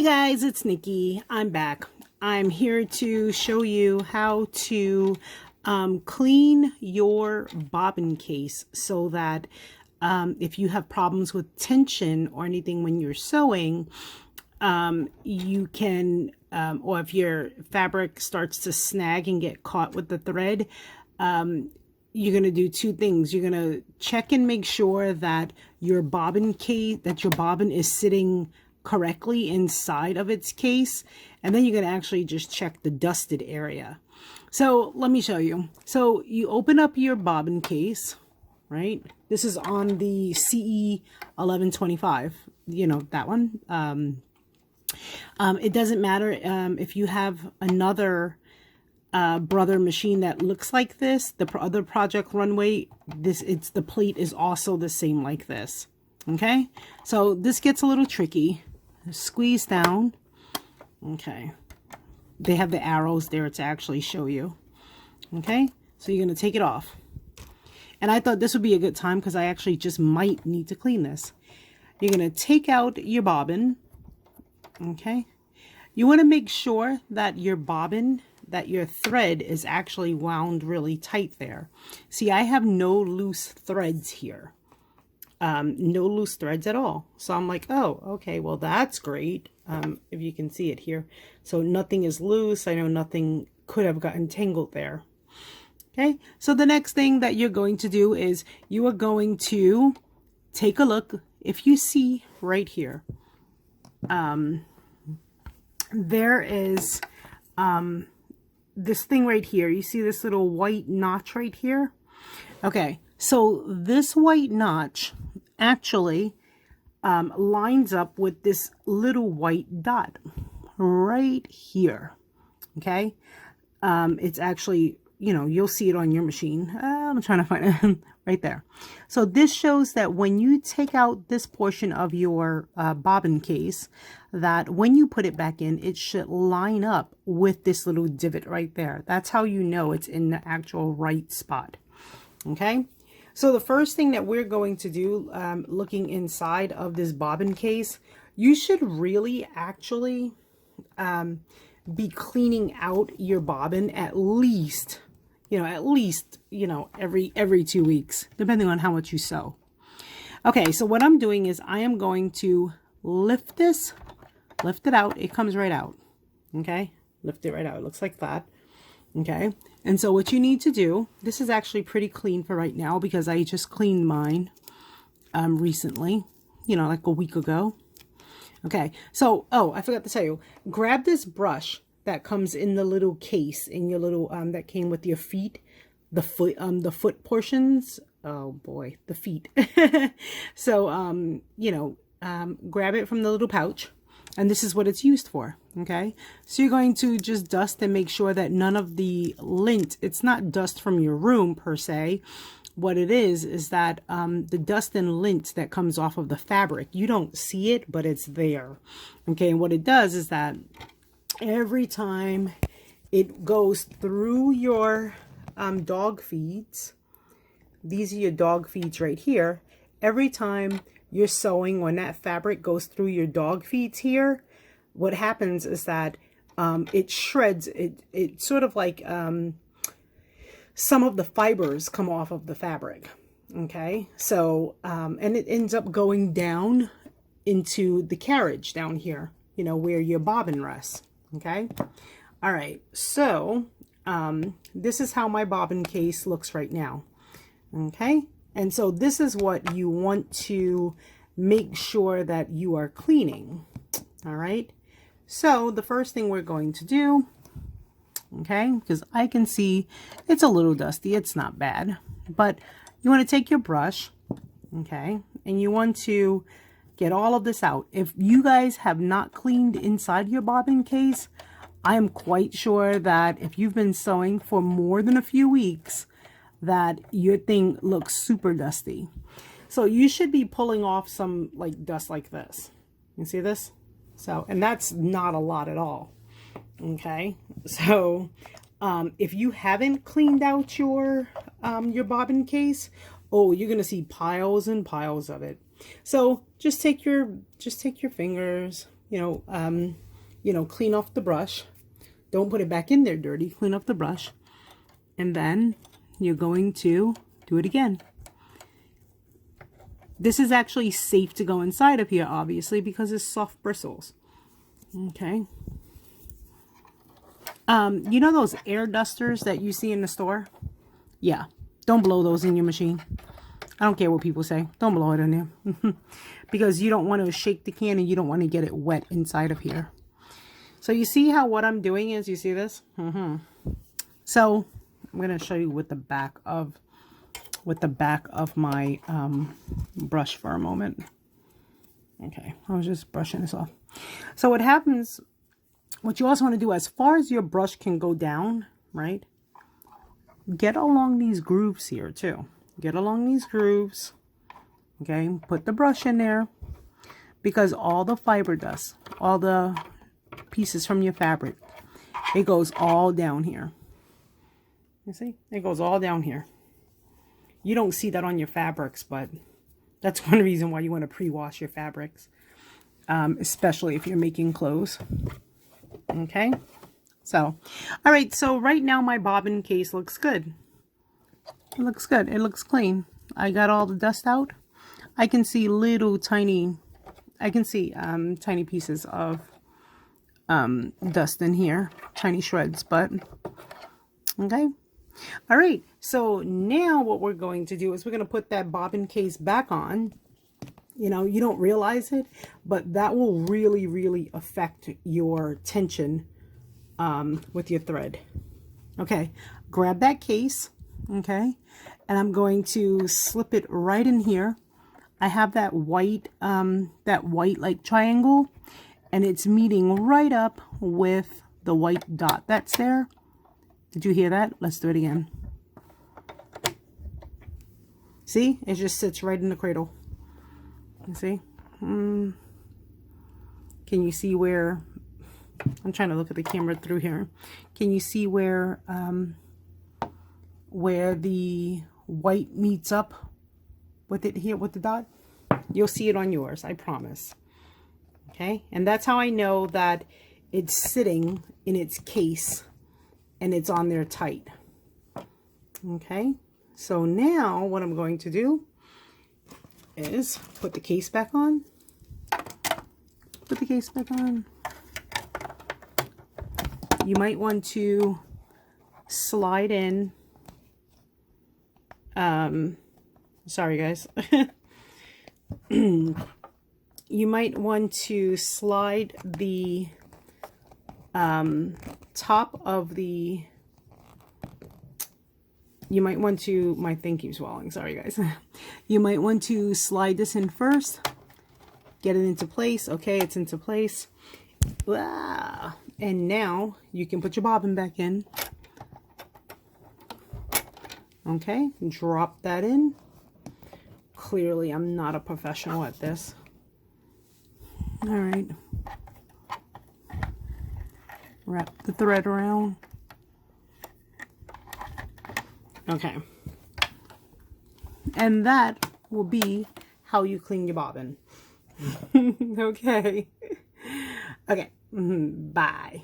Hey guys, it's Nikki. I'm back. I'm here to show you how to clean your bobbin case so that if you have problems with tension or anything when you're sewing, you can, or if your fabric starts to snag and get caught with the thread, you're going to do two things. You're going to check and make sure that your bobbin case, that your bobbin is sitting correctly inside of its case, and then you're going to actually just check the dusted area. So let me show you. So you open up your bobbin case, right? This is on the CE1125, you know, that one. It doesn't matter if you have another brother machine that looks like this. The other Project Runway, the plate is also the same like this. Okay, so this gets a little tricky. Squeeze down. Okay, they have the arrows there to actually show you. Okay, so you're going to take it off. And I thought this would be a good time because I actually just might need to clean this. You're going to take out your bobbin. Okay, you want to make sure that your bobbin, that your thread is actually wound really tight there. See, I have no loose threads here. No loose threads at all. So I'm like, oh, okay, well, that's great. If you can see it here. So nothing is loose. I know nothing could have gotten tangled there. Okay, so the next thing that you're going to do is you are going to take a look. If you see right here, there is this thing right here. You see this little white notch right here? Okay, so this white notch actually lines up with this little white dot right here. Okay, it's actually, you know, you'll see it on your machine. I'm trying to find it right there. So this shows that when you take out this portion of your bobbin case, that when you put it back in, it should line up with this little divot right there. That's how you know it's in the actual right spot. Okay, so the first thing that we're going to do, looking inside of this bobbin case, you should really actually be cleaning out your bobbin at least, every 2 weeks, depending on how much you sew. Okay, so what I'm doing is I am going to lift this, lift it out. It comes right out. Okay, lift it right out. It looks like that. Okay, and so what you need to do, this is actually pretty clean for right now because I just cleaned mine recently, like a week ago. Okay, so, oh, I forgot to tell you, grab this brush that comes in the little case, in your little, that came with your feet, the foot portions. Oh boy, the feet. So, grab it from the little pouch. And this is what it's used for, okay? So you're going to just dust and make sure that none of the lint, it's not dust from your room per se. What it is that the dust and lint that comes off of the fabric, you don't see it, but it's there, okay? And what it does is that every time it goes through your dog feeds, these are your dog feeds right here, every time you're sewing, when that fabric goes through your dog feeds here, what happens is that it shreds, it sort of like some of the fibers come off of the fabric. Okay, so and it ends up going down into the carriage down here, where your bobbin rests. Okay, all right, so this is how my bobbin case looks right now. Okay, and so this is what you want to make sure that you are cleaning. All right, so the first thing we're going to do, okay, because I can see it's a little dusty, it's not bad, but you want to take your brush, okay, and you want to get all of this out. If you guys have not cleaned inside your bobbin case, I am quite sure that if you've been sewing for more than a few weeks, that your thing looks super dusty. So you should be pulling off some like dust like this. You see this? So, and that's not a lot at all. Okay, so if you haven't cleaned out your bobbin case, oh, you're gonna see piles and piles of it. So just take your fingers, clean off the brush. Don't put it back in there dirty. Clean off the brush. And then you're going to do it again. This is actually safe to go inside of here, obviously, because it's soft bristles. Okay. You know those air dusters that you see in the store? Yeah. Don't blow those in your machine. I don't care what people say. Don't blow it in there. Because you don't want to shake the can and you don't want to get it wet inside of here. So you see how what I'm doing is, you see this? So I'm going to show you with the back of my brush for a moment. Okay, I was just brushing this off. So what happens, what you also want to do, as far as your brush can go down, right? Get along these grooves here too. Get along these grooves. Okay, put the brush in there, because all the fiber dust, all the pieces from your fabric, it goes all down here. You see? It goes all down here. You don't see that on your fabrics, but that's one reason why you want to pre-wash your fabrics, especially if you're making clothes. Okay, so all right, so right now my bobbin case looks good. It looks good. It looks clean. I got all the dust out. I can see little tiny, tiny pieces of dust in here, tiny shreds, but okay. All right, so now what we're going to do is we're going to put that bobbin case back on. You know, you don't realize it, but that will really, really affect your tension with your thread. Okay, grab that case, okay, and I'm going to slip it right in here. I have that white like triangle, and it's meeting right up with the white dot that's there. Did you hear that? Let's do it again. See? It just sits right in the cradle. You see? Can you see where... I'm trying to look at the camera through here. Can you see where the white meets up with it here with the dot? You'll see it on yours, I promise. Okay? And that's how I know that it's sitting in its case and it's on there tight. Okay, so now what I'm going to do is put the case back on. Put the case back on. You might want to slide in. Sorry guys. You might want to slide the top of the, you might want to, my thing keeps falling, sorry guys. You might want to slide this in first, get it into place. Okay, it's into place. And now you can put your bobbin back in. Okay, drop that in. Clearly I'm not a professional at this. All right, wrap the thread around. Okay, and that will be how you clean your bobbin. Okay. Okay, bye.